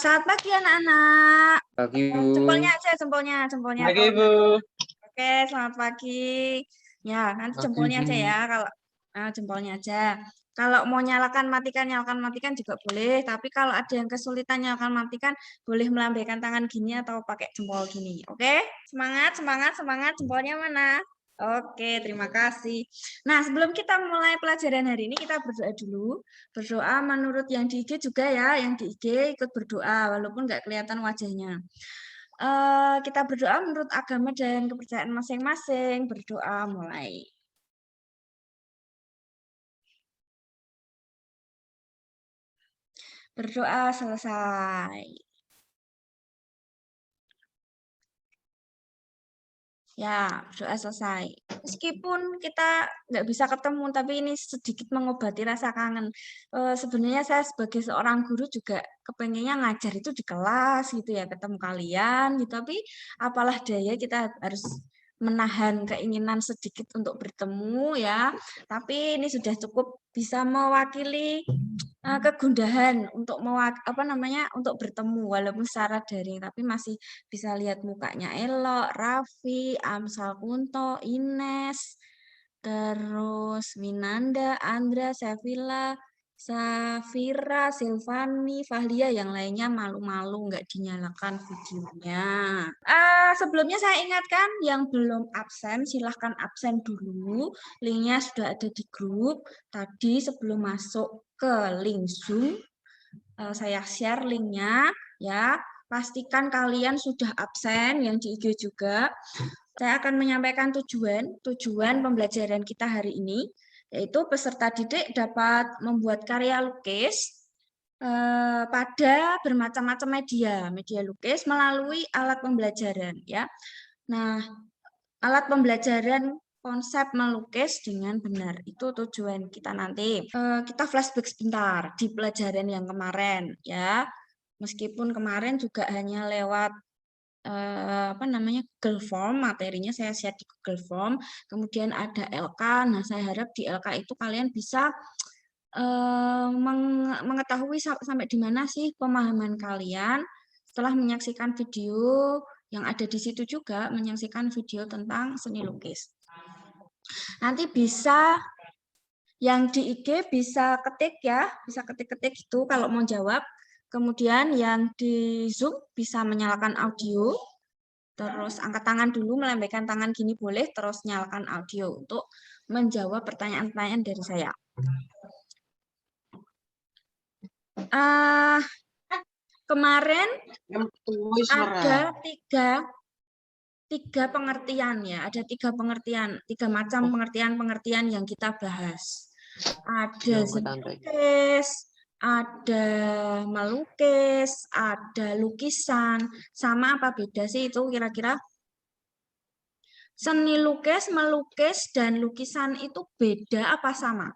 Selamat pagi anak-anak. Pagi, Bu. Jempolnya aja, jempolnya. Pagi, Bu. Oke, selamat pagi. Ya, nanti Pagi, jempolnya Bu. aja ya. Kalau jempolnya aja. Kalau mau nyalakan matikan juga boleh. Tapi kalau ada yang kesulitan nyalakan matikan, boleh melambaikan tangan gini atau pakai jempol gini. Oke? Semangat, semangat, semangat. Jempolnya mana? Oke, terima kasih. Nah, sebelum kita mulai pelajaran hari ini, kita berdoa dulu. Berdoa menurut yang di IG juga ya, yang di IG ikut berdoa, walaupun nggak kelihatan wajahnya. Kita berdoa menurut agama dan kepercayaan masing-masing. Berdoa mulai. Berdoa selesai. Ya, doa selesai. Meskipun kita nggak bisa ketemu, tapi ini sedikit mengobati rasa kangen. Sebenarnya saya sebagai seorang guru juga kepengennya ngajar itu di kelas gitu ya, ketemu kalian gitu. Tapi apalah daya kita harus menahan keinginan sedikit untuk bertemu ya. Tapi ini sudah cukup bisa mewakili kegundahan untuk untuk bertemu walaupun secara daring, tapi masih bisa lihat mukanya Elok, Raffi, Amsal Kunto, Ines, terus Minanda, Andra, Safira, Silvani, Fahlia, yang lainnya malu-malu nggak dinyalakan videonya. Sebelumnya saya ingatkan yang belum absen, silahkan absen dulu. Linknya sudah ada di grup. Tadi sebelum masuk ke link Zoom, saya share linknya ya. Pastikan kalian sudah absen, yang di IG juga. Saya akan menyampaikan tujuan pembelajaran kita hari ini, yaitu peserta didik dapat membuat karya lukis pada bermacam-macam media lukis melalui alat pembelajaran ya. Nah, alat pembelajaran konsep melukis dengan benar itu tujuan kita nanti. Kita flashback sebentar di pelajaran yang kemarin ya. Meskipun kemarin juga hanya lewat Google Form, materinya saya share di Google Form, kemudian ada LK. Nah, saya harap di LK itu kalian bisa mengetahui sampai di mana sih pemahaman kalian setelah menyaksikan video yang ada di situ, juga menyaksikan video tentang seni lukis. Nanti bisa yang di IG bisa ketik ya, bisa ketik-ketik itu kalau mau jawab. Kemudian yang di Zoom bisa menyalakan audio. Terus angkat tangan dulu, melambaikan tangan gini boleh, terus nyalakan audio untuk menjawab pertanyaan-pertanyaan dari saya. Kemarin ada tiga pengertian ya, ada tiga macam pengertian yang kita bahas. Ada seni lukis, ada melukis, ada lukisan. Sama apa beda sih itu kira-kira? Seni lukis, melukis, dan lukisan itu beda apa sama?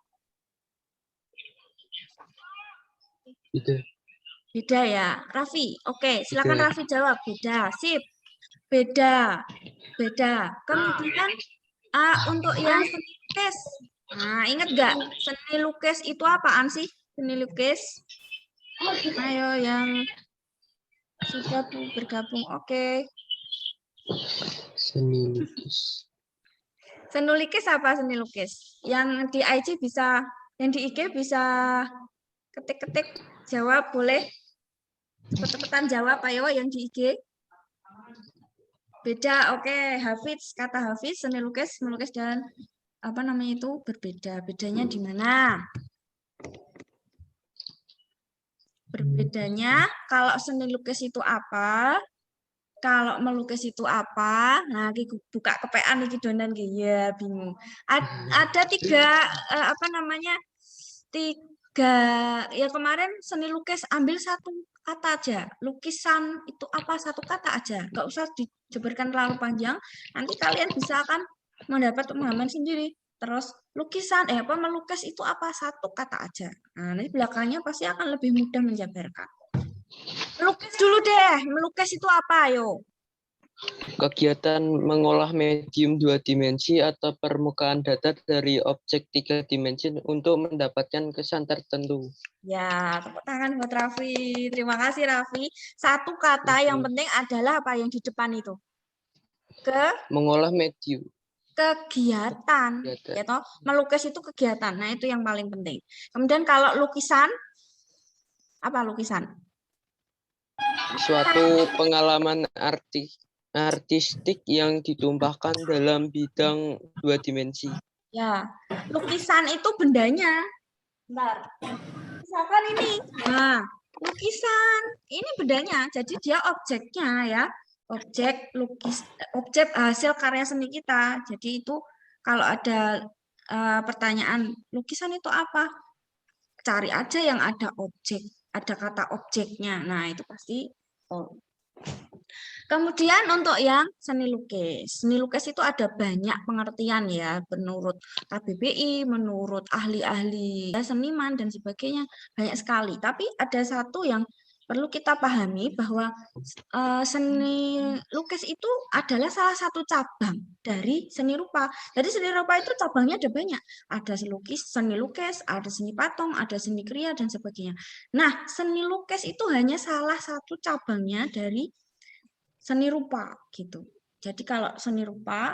Beda ya, Raffi. Oke, silakan Raffi jawab. Beda, sip. Beda. Kemudian untuk yang seni lukis. Nah, ingat nggak? Seni lukis itu apaan sih? Seni lukis. Ayo yang sudah bergabung. Oke. Seni lukis. Seni lukis apa seni lukis? Yang di IG bisa, yang di IG bisa ketik-ketik jawab boleh. Cepet-cepetan jawab ayo yang di IG. Beda, oke. Hafiz, kata Hafiz, seni lukis, melukis dan itu berbeda. Bedanya di mana? Berbedanya kalau seni lukis itu apa? Kalau melukis itu apa? Nah, buka kepean iki donan ya bingung. Ada tiga tiga ya kemarin seni lukis ambil satu kata aja. Lukisan itu apa? Satu kata aja. Nggak usah dijebarkan terlalu panjang. Nanti kalian bisa akan mendapat pemahaman sendiri. Terus lukisan, melukis itu apa? Satu kata aja. Nah, nanti belakangnya pasti akan lebih mudah menjabarkan. Melukis dulu deh. Melukis itu apa, ayo? Kegiatan mengolah medium 2 dimensi atau permukaan data dari objek 3 dimensi untuk mendapatkan kesan tertentu. Ya, tepuk tangan buat Raffi. Terima kasih Raffi. Satu kata yang penting adalah apa yang di depan itu? Mengolah medium. Kegiatan, ya toh. Melukis itu kegiatan. Nah, itu yang paling penting. Kemudian kalau lukisan, apa lukisan? Suatu pengalaman artistik yang ditumpahkan dalam bidang 2 dimensi. Ya, lukisan itu bendanya. Bentar. Misalkan ini. Nah, lukisan ini bendanya. Jadi dia objeknya ya. Objek hasil karya seni kita. Jadi itu kalau ada pertanyaan lukisan itu apa? Cari aja yang ada objek, ada kata objeknya. Nah, itu pasti Kemudian untuk yang seni lukis itu ada banyak pengertian ya, menurut KBBI, menurut ahli-ahli seniman dan sebagainya, banyak sekali. Tapi ada satu yang perlu kita pahami bahwa seni lukis itu adalah salah satu cabang dari seni rupa. Jadi seni rupa itu cabangnya ada banyak. Ada seni lukis, ada seni patung, ada seni kriya dan sebagainya. Nah, seni lukis itu hanya salah satu cabangnya dari seni rupa gitu. Jadi kalau seni rupa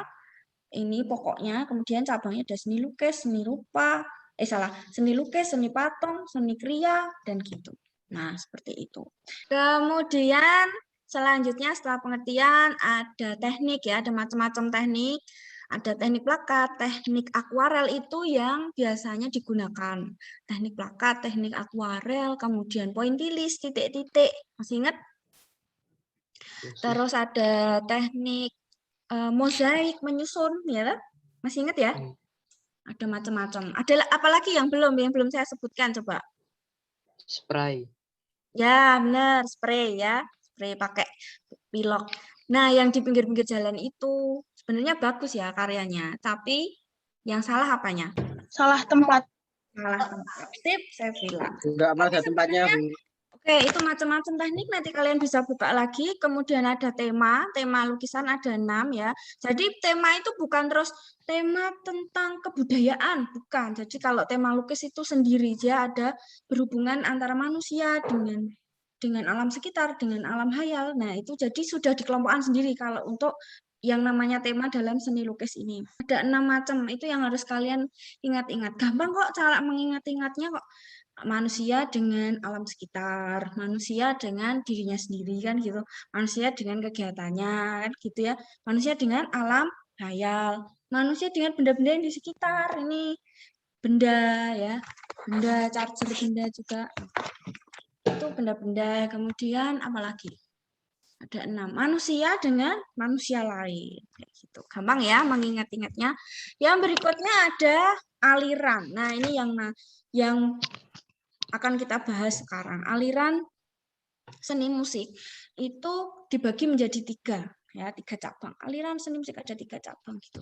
ini pokoknya, kemudian cabangnya ada seni lukis, seni rupa, seni lukis, seni patung, seni kriya dan gitu. Nah, seperti itu. Kemudian selanjutnya setelah pengertian ada teknik ya, ada macam-macam teknik. Ada teknik plakat, teknik akuarel itu yang biasanya digunakan. Teknik plakat, teknik akuarel, kemudian pointillis, titik-titik. Masih ingat? Terus ada teknik mozaik menyusun, ya, masih ingat ya? Ada macam-macam. Ada apalagi yang belum saya sebutkan coba? Spray. Ya, benar, spray ya, spray pakai pilok. Nah, yang di pinggir-pinggir jalan itu sebenarnya bagus ya karyanya, tapi yang salah apanya? Salah tempat. Salah tempat. Sip, saya bilang. Enggak pada tempatnya, Bu. Oke, itu macam-macam teknik, nanti kalian bisa buka lagi. Kemudian ada tema lukisan ada 6 ya. Jadi tema itu bukan terus tema tentang kebudayaan, bukan. Jadi kalau tema lukis itu sendiri, dia ada berhubungan antara manusia dengan alam sekitar, dengan alam hayal. Nah, itu jadi sudah dikelompokkan sendiri kalau untuk yang namanya tema dalam seni lukis ini. Ada 6 macam, itu yang harus kalian ingat-ingat. Gampang kok cara mengingat-ingatnya kok. Manusia dengan alam sekitar, manusia dengan dirinya sendiri kan gitu, manusia dengan kegiatannya kan gitu ya, manusia dengan alam hayal, manusia dengan benda-benda yang di sekitar ini, benda ya, benda charger benda juga itu benda-benda. Kemudian apalagi ada 6, manusia dengan manusia lain gitu, gampang ya mengingat-ingatnya. Yang berikutnya ada aliran. Nah ini yang akan kita bahas sekarang. Aliran seni musik itu dibagi menjadi 3 ya, 3 cabang. Aliran seni musik ada 3 cabang gitu.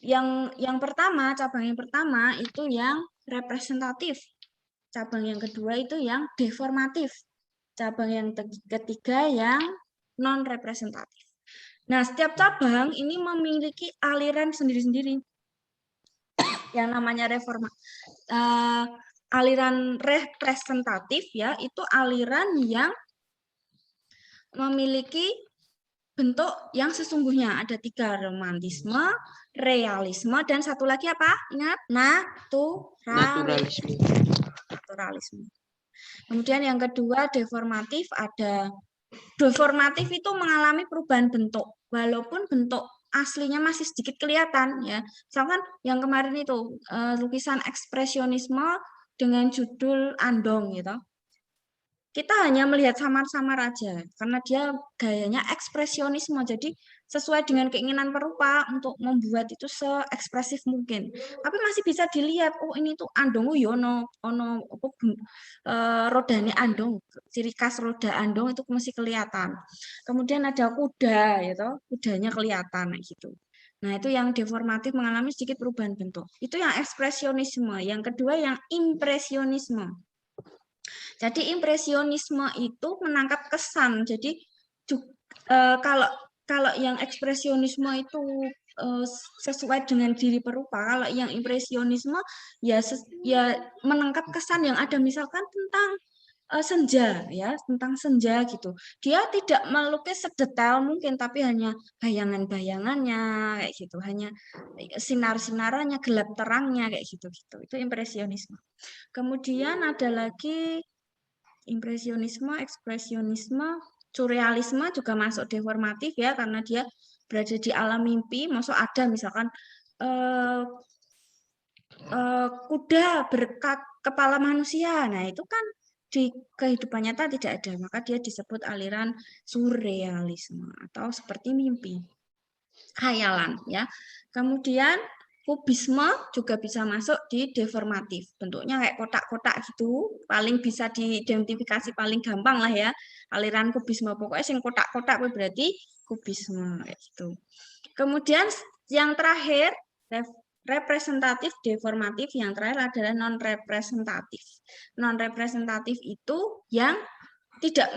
Yang pertama, cabang yang pertama itu yang representatif. Cabang yang kedua itu yang deformatif. Cabang yang ketiga yang non representatif. Nah, setiap cabang ini memiliki aliran sendiri-sendiri. Yang namanya aliran representatif ya, itu aliran yang memiliki bentuk yang sesungguhnya. Ada 3, romantisme, realisme, dan satu lagi apa? Ingat? Naturalisme. Kemudian yang kedua deformatif, ada deformatif itu mengalami perubahan bentuk, walaupun bentuk aslinya masih sedikit kelihatan ya. Misalkan yang kemarin itu lukisan ekspresionisme dengan judul Andong gitu. Kita hanya melihat samar-samar aja karena dia gayanya ekspresionisme. Jadi sesuai dengan keinginan perupa untuk membuat itu se-ekspresif mungkin. Tapi masih bisa dilihat, oh ini tuh Andong, ono rodane Andong, ciri khas roda Andong itu masih kelihatan. Kemudian ada kuda gitu, kudanya kelihatan gitu. Nah, itu yang deformatif mengalami sedikit perubahan bentuk. Itu yang ekspresionisme. Yang kedua yang impresionisme. Jadi impresionisme itu menangkap kesan. Jadi kalau kalau yang ekspresionisme itu sesuai dengan diri perupa, kalau yang impresionisme ya ya menangkap kesan yang ada, misalkan tentang senja ya, tentang senja gitu. Dia tidak melukis sedetail mungkin, tapi hanya bayangan-bayangannya kayak gitu, hanya sinar-sinarannya, gelap terangnya kayak gitu-gitu. Itu impresionisme. Kemudian ada lagi impresionisme, ekspresionisme, surrealisme juga masuk deformatif ya, karena dia berada di alam mimpi. Masuk ada misalkan kuda berkat kepala manusia. Nah, itu kan di kehidupan nyata tidak ada, maka dia disebut aliran surrealisme atau seperti mimpi, khayalan ya. Kemudian kubisme juga bisa masuk di deformatif. Bentuknya kayak kotak-kotak gitu, paling bisa diidentifikasi paling gampang lah ya. Aliran kubisme pokoknya sing kotak-kotak berarti kubisme kayak gitu. Kemudian yang terakhir representatif deformatif, yang terakhir adalah non representatif. Non representatif itu yang tidak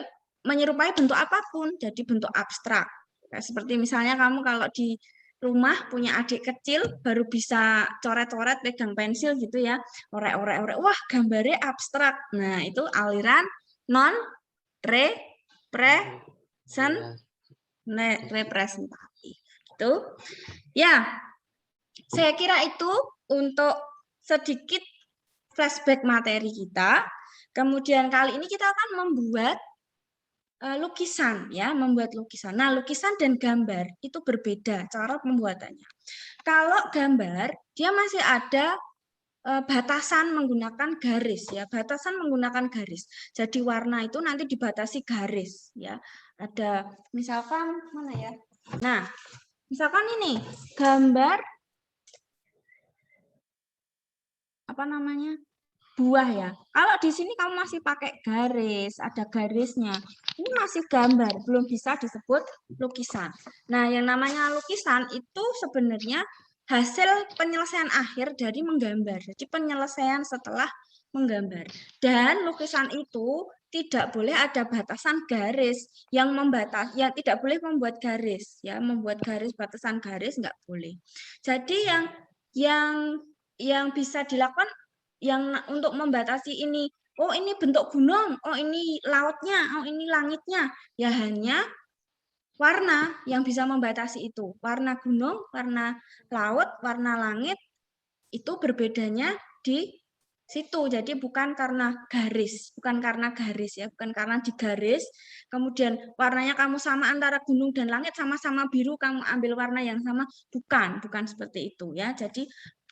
menyerupai bentuk apapun, jadi bentuk abstrak. Seperti misalnya kamu kalau di rumah punya adik kecil baru bisa coret-coret pegang pensil gitu ya, orek-orek, wah gambarnya abstrak. Nah, itu aliran non representatif. Itu ya, saya kira itu untuk sedikit flashback materi kita. Kemudian kali ini kita akan membuat lukisan ya, membuat lukisan. Nah, lukisan dan gambar itu berbeda cara pembuatannya. Kalau gambar dia masih ada batasan menggunakan garis ya, batasan menggunakan garis. Jadi warna itu nanti dibatasi garis ya. Ada misalkan mana ya? Nah, misalkan ini gambar apa namanya? Buah ya. Kalau di sini kamu masih pakai garis, ada garisnya. Ini masih gambar, belum bisa disebut lukisan. Nah, yang namanya lukisan itu sebenarnya hasil penyelesaian akhir dari menggambar. Jadi penyelesaian setelah menggambar. Dan lukisan itu tidak boleh ada batasan garis yang membatas, ya tidak boleh membuat garis, ya membuat garis batasan garis nggak boleh. Jadi yang bisa dilakukan yang untuk membatasi ini, oh ini bentuk gunung, oh ini lautnya, oh ini langitnya, ya hanya warna yang bisa membatasi itu. Warna gunung, warna laut, warna langit itu berbedanya di situ. Jadi bukan karena garis, bukan karena garis ya, bukan karena digaris. Kemudian warnanya kamu sama antara gunung dan langit sama-sama biru, kamu ambil warna yang sama, bukan seperti itu ya. Jadi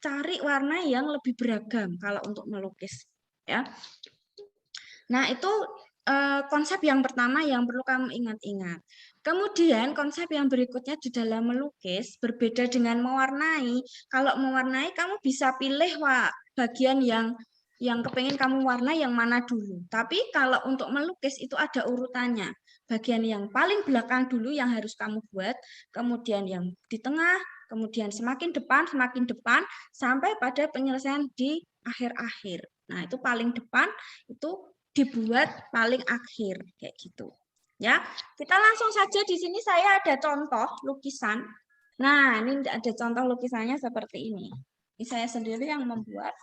cari warna yang lebih beragam kalau untuk melukis ya. Nah, itu konsep yang pertama yang perlu kamu ingat-ingat. Kemudian konsep yang berikutnya di dalam melukis berbeda dengan mewarnai. Kalau mewarnai kamu bisa pilih bagian yang kepengen kamu warna yang mana dulu. Tapi kalau untuk melukis itu ada urutannya. Bagian yang paling belakang dulu yang harus kamu buat, kemudian yang di tengah, kemudian semakin depan, sampai pada penyelesaian di akhir-akhir. Nah, itu paling depan, itu dibuat paling akhir, kayak gitu. Ya, kita langsung saja di sini saya ada contoh lukisan. Nah, ini ada contoh lukisannya seperti ini. Ini saya sendiri yang membuat.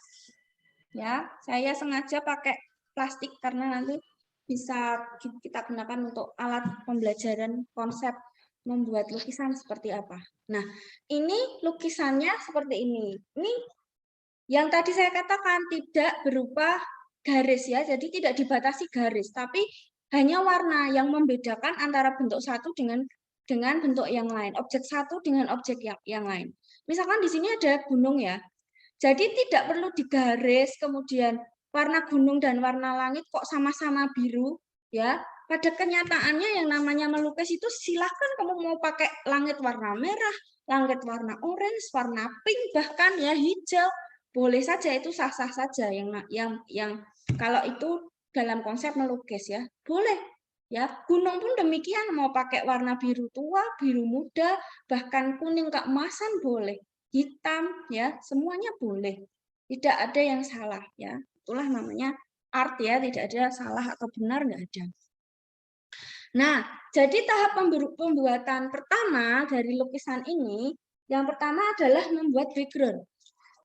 Ya, saya sengaja pakai plastik karena nanti bisa kita gunakan untuk alat pembelajaran konsep membuat lukisan seperti apa. Nah, ini lukisannya seperti ini. Ini yang tadi saya katakan tidak berupa garis ya, jadi tidak dibatasi garis, tapi hanya warna yang membedakan antara bentuk satu dengan bentuk yang lain, objek satu dengan objek yang lain. Misalkan di sini ada gunung ya, jadi tidak perlu digaris, kemudian warna gunung dan warna langit kok sama-sama biru ya. Pada kenyataannya yang namanya melukis itu silahkan kamu mau pakai langit warna merah, langit warna orange, warna pink, bahkan ya hijau, boleh saja, itu sah-sah saja. Yang kalau itu dalam konsep melukis ya boleh ya. Gunung pun demikian, mau pakai warna biru tua, biru muda, bahkan kuning keemasan boleh, hitam ya, semuanya boleh, tidak ada yang salah ya. Itulah namanya art ya, tidak ada salah atau benar, nggak ada. Nah, jadi tahap pembuatan pertama dari lukisan ini, yang pertama adalah membuat background.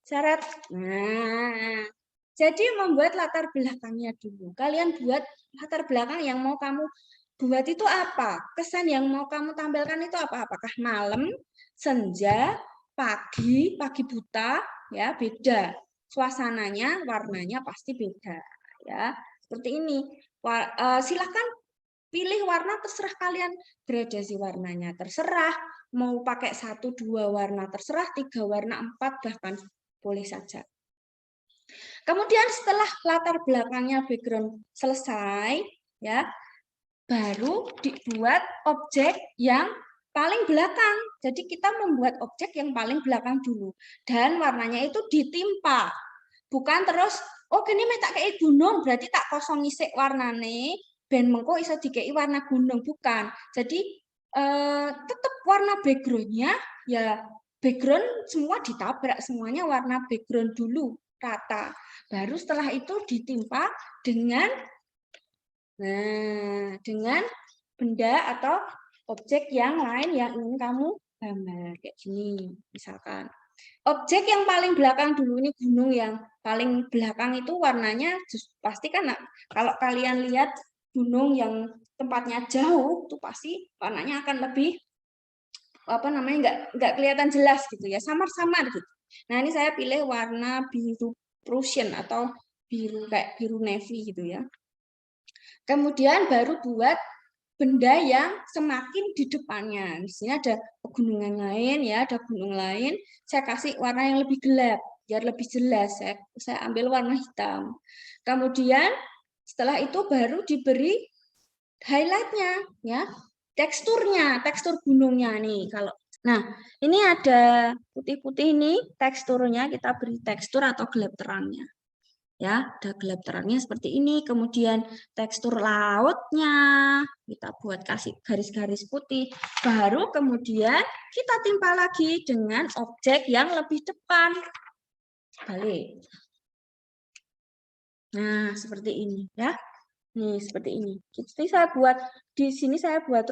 Syarat. Nah, jadi membuat latar belakangnya dulu. Kalian buat latar belakang yang mau kamu buat itu apa? Kesan yang mau kamu tampilkan itu apa? Apakah malam, senja, pagi, pagi buta, ya beda. Suasananya, warnanya pasti beda, ya. Seperti ini. Silakan pilih warna, terserah kalian, gradasi warnanya terserah, mau pakai 1-2 warna terserah, 3 warna, 4 bahkan boleh saja. Kemudian setelah latar belakangnya background selesai, ya, baru dibuat objek yang paling belakang. Jadi kita membuat objek yang paling belakang dulu dan warnanya itu ditimpa. Bukan terus oh gini tak kayak gunung berarti tak kosong isik warnane ben mengko iso dikei warna gunung, bukan. Jadi tetap warna backgroundnya ya background semua ditabrak, semuanya warna background dulu rata. Baru setelah itu ditimpa dengan benda atau objek yang lain yang ingin kamu gambar kayak gini misalkan. Objek yang paling belakang dulu ini gunung yang paling belakang itu warnanya pasti kan kalau kalian lihat gunung yang tempatnya jauh itu pasti warnanya akan lebih apa namanya nggak kelihatan jelas gitu ya, samar-samar gitu. Nah ini saya pilih warna biru Prussian atau biru kayak biru navy gitu ya. Kemudian baru buat benda yang semakin di depannya. Di sini ada pegunungan lain ya, ada gunung lain. Saya kasih warna yang lebih gelap biar lebih jelas. Saya ambil warna hitam. Kemudian setelah itu baru diberi highlightnya ya, teksturnya, tekstur gunungnya nih. Nah, ini ada putih-putih ini teksturnya, kita beri tekstur atau gelap terangnya. Ya, ada gelap terangnya seperti ini. Kemudian tekstur lautnya kita buat kasih garis-garis putih. Baru kemudian kita timpa lagi dengan objek yang lebih depan. Balik. Nah, seperti ini ya. Nih, seperti ini. Jadi saya buat di sini saya buat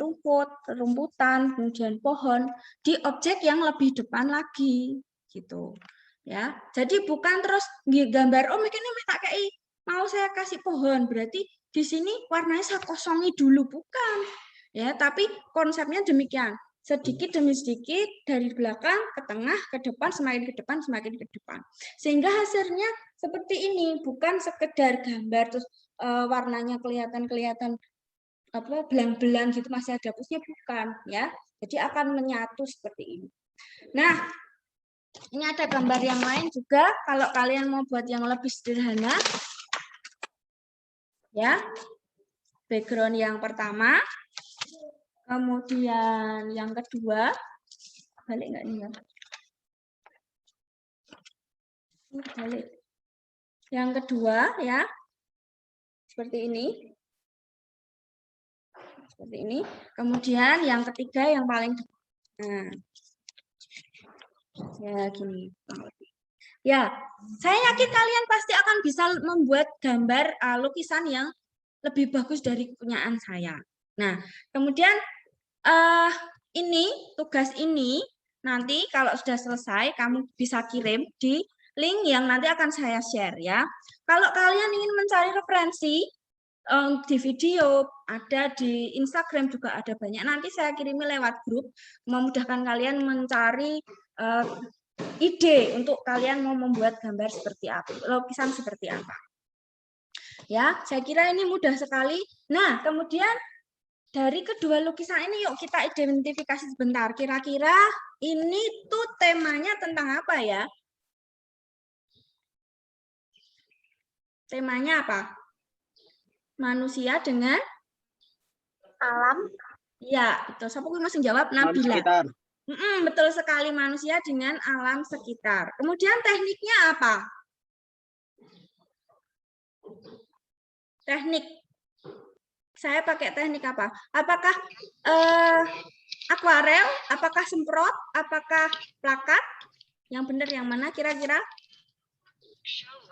rumputan, kemudian pohon di objek yang lebih depan lagi gitu. Ya. Jadi bukan terus gambar oh mungkin ini tak kayak mau saya kasih pohon, berarti di sini warnanya saya kosongi dulu, bukan. Ya, tapi konsepnya demikian. Sedikit demi sedikit dari belakang ke tengah ke depan, semakin ke depan semakin ke depan. Sehingga hasilnya seperti ini, bukan sekedar gambar terus warnanya kelihatan apa belang-belang gitu masih ada hapusnya, bukan ya. Jadi akan menyatu seperti ini. Nah, ini ada gambar yang lain juga kalau kalian mau buat yang lebih sederhana. Ya. Background yang pertama, kemudian yang kedua, balik enggak nih ya? Balik. Yang kedua ya. Seperti ini. Seperti ini. Kemudian yang ketiga yang paling nah. Ya, gini. Ya, saya yakin kalian pasti akan bisa membuat gambar lukisan yang lebih bagus dari kepunyaan saya. Nah, kemudian ini tugas ini nanti kalau sudah selesai kamu bisa kirim di link yang nanti akan saya share ya. Kalau kalian ingin mencari referensi di video, ada di Instagram juga ada banyak. Nanti saya kirimi lewat grup, memudahkan kalian mencari ide untuk kalian mau membuat gambar seperti apa, lukisan seperti apa. Ya, saya kira ini mudah sekali. Nah, kemudian dari kedua lukisan ini yuk kita identifikasi sebentar. Kira-kira ini tuh temanya tentang apa ya? Temanya apa? Manusia dengan alam. Ya, betul. Siapa yang masih jawab? Nabila. Betul sekali, manusia dengan alam sekitar. Kemudian tekniknya apa? Teknik. Saya pakai teknik apa? Apakah akuarel? Apakah semprot? Apakah plakat? Yang benar yang mana kira-kira?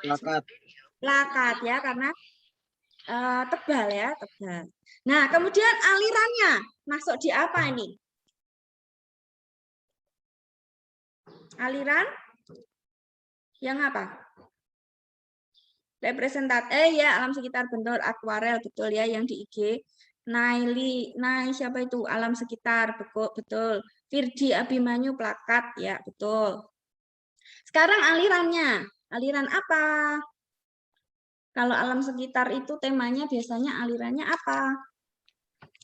Plakat. Plakat ya, karena Tebal ya, tebal. Nah, kemudian alirannya masuk di apa ini? Aliran yang apa? Ya, alam sekitar betul, akuarel betul ya yang di IG. Nai siapa itu? Alam sekitar, betul. Firdi Abimanyu plakat ya, betul. Sekarang alirannya. Aliran apa? Kalau alam sekitar itu temanya biasanya alirannya apa?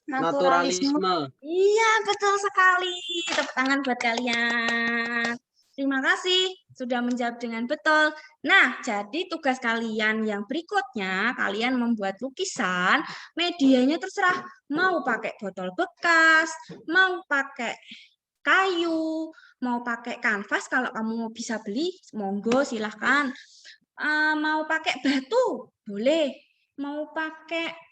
Naturalisme. Iya, betul sekali. Tepuk tangan buat kalian. Terima kasih sudah menjawab dengan betul. Nah, jadi tugas kalian yang berikutnya, kalian membuat lukisan, medianya terserah. Mau pakai botol bekas, mau pakai kayu, mau pakai kanvas, kalau kamu bisa beli, monggo silahkan. Mau pakai batu, boleh. Mau pakai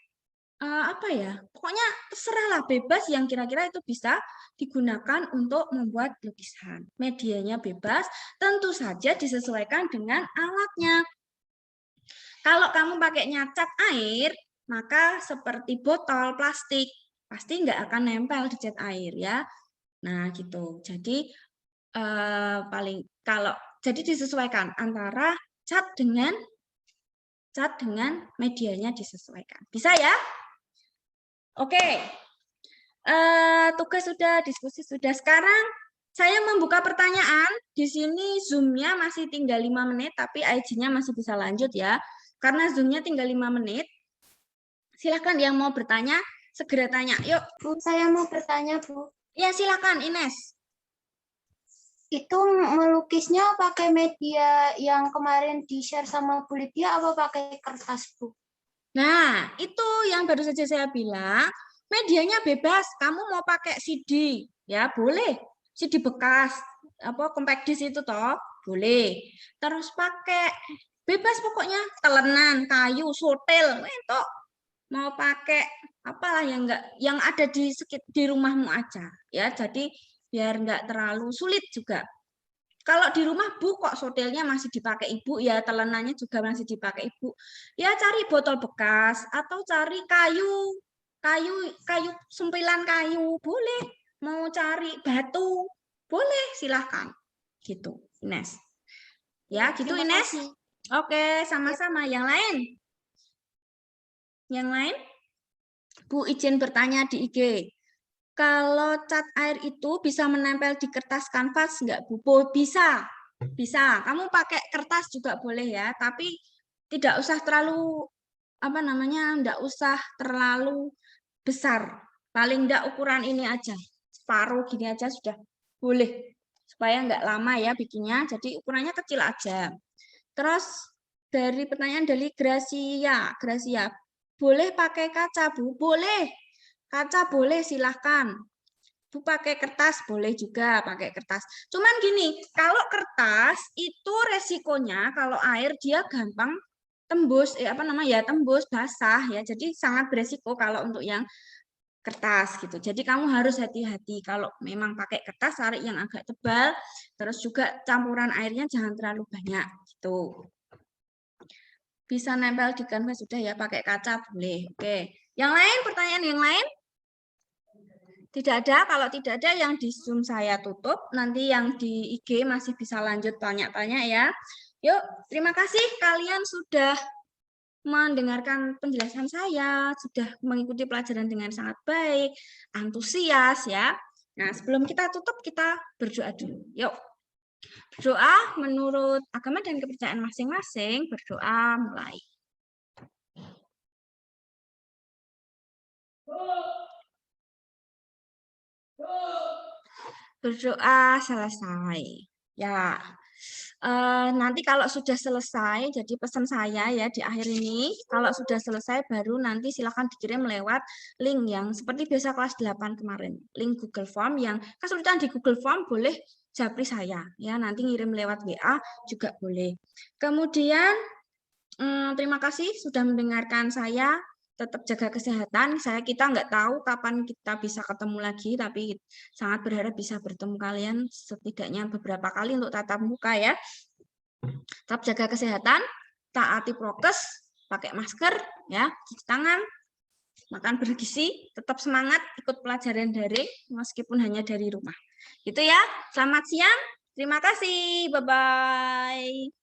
apa ya, pokoknya terserah lah, bebas yang kira-kira itu bisa digunakan untuk membuat lukisan. Medianya bebas, tentu saja disesuaikan dengan alatnya. Kalau kamu pakainya cat air, maka seperti botol plastik, pasti nggak akan nempel di cat air ya. Nah gitu, jadi jadi disesuaikan antara cat dengan medianya disesuaikan. Bisa ya? Oke, tugas sudah, diskusi sudah. Sekarang saya membuka pertanyaan. Di sini Zoom-nya masih tinggal 5 menit, tapi IG-nya masih bisa lanjut ya. Karena Zoom-nya tinggal 5 menit. Silahkan yang mau bertanya, segera tanya. Yuk. Bu, saya mau bertanya, Bu. Ya, silahkan Ines. Itu melukisnya pakai media yang kemarin di-share sama Bu Lydia apa pakai kertas, Bu? Nah, itu yang baru saja saya bilang, medianya bebas. Kamu mau pakai CD, ya boleh. CD bekas, compact disc itu toh, boleh. Terus pakai bebas pokoknya, telenan, kayu, sotel, itu mau pakai apalah yang ada di rumahmu aja, ya. Jadi biar nggak terlalu sulit juga. Kalau di rumah Bu kok sotelnya masih dipakai Ibu ya, telenannya juga masih dipakai Ibu. Ya cari botol bekas atau cari kayu sempilan kayu, boleh. Mau cari batu, boleh, silahkan. Gitu, Ines. Ya, gitu Ines. Oke, sama-sama. Yang lain? Yang lain? Bu izin bertanya di IG. Kalau cat air itu bisa menempel di kertas kanvas nggak, Bu? Bisa. Bisa. Kamu pakai kertas juga boleh ya, tapi tidak usah terlalu enggak usah terlalu besar. Paling enggak ukuran ini aja. Separuh gini aja sudah boleh. Supaya enggak lama ya bikinnya, jadi ukurannya kecil aja. Terus dari pertanyaan dari Gracia, boleh pakai kaca, Bu? Boleh. Kaca boleh, silahkan. Bu pakai kertas, boleh juga pakai kertas. Cuman gini, kalau kertas itu resikonya kalau air dia gampang tembus, tembus basah ya. Jadi sangat beresiko kalau untuk yang kertas gitu. Jadi kamu harus hati-hati kalau memang pakai kertas, cari yang agak tebal. Terus juga campuran airnya jangan terlalu banyak gitu. Bisa nempel di kanvas sudah ya, pakai kaca boleh. Oke. Yang lain, pertanyaan yang lain? Tidak ada. Kalau tidak ada yang di Zoom saya tutup. Nanti yang di IG masih bisa lanjut tanya-tanya ya. Yuk, terima kasih kalian sudah mendengarkan penjelasan saya, sudah mengikuti pelajaran dengan sangat baik, antusias ya. Nah, sebelum kita tutup, kita berdoa dulu. Yuk. Berdoa menurut agama dan kepercayaan masing-masing. Berdoa mulai. Berdoa selesai. Ya, nanti kalau sudah selesai, jadi pesan saya ya di akhir ini, kalau sudah selesai baru nanti silakan dikirim lewat link yang seperti biasa kelas 8 kemarin, link Google Form. Yang kesulitan di Google Form boleh japri saya ya, nanti ngirim lewat WA juga boleh. Kemudian terima kasih sudah mendengarkan saya. Tetap jaga kesehatan. Kita nggak tahu kapan kita bisa ketemu lagi, tapi sangat berharap bisa bertemu kalian setidaknya beberapa kali untuk tatap muka ya. Tetap jaga kesehatan, taati prokes, pakai masker, ya, cuci tangan, makan bergizi, tetap semangat ikut pelajaran daring meskipun hanya dari rumah. Gitu ya. Selamat siang. Terima kasih. Bye-bye.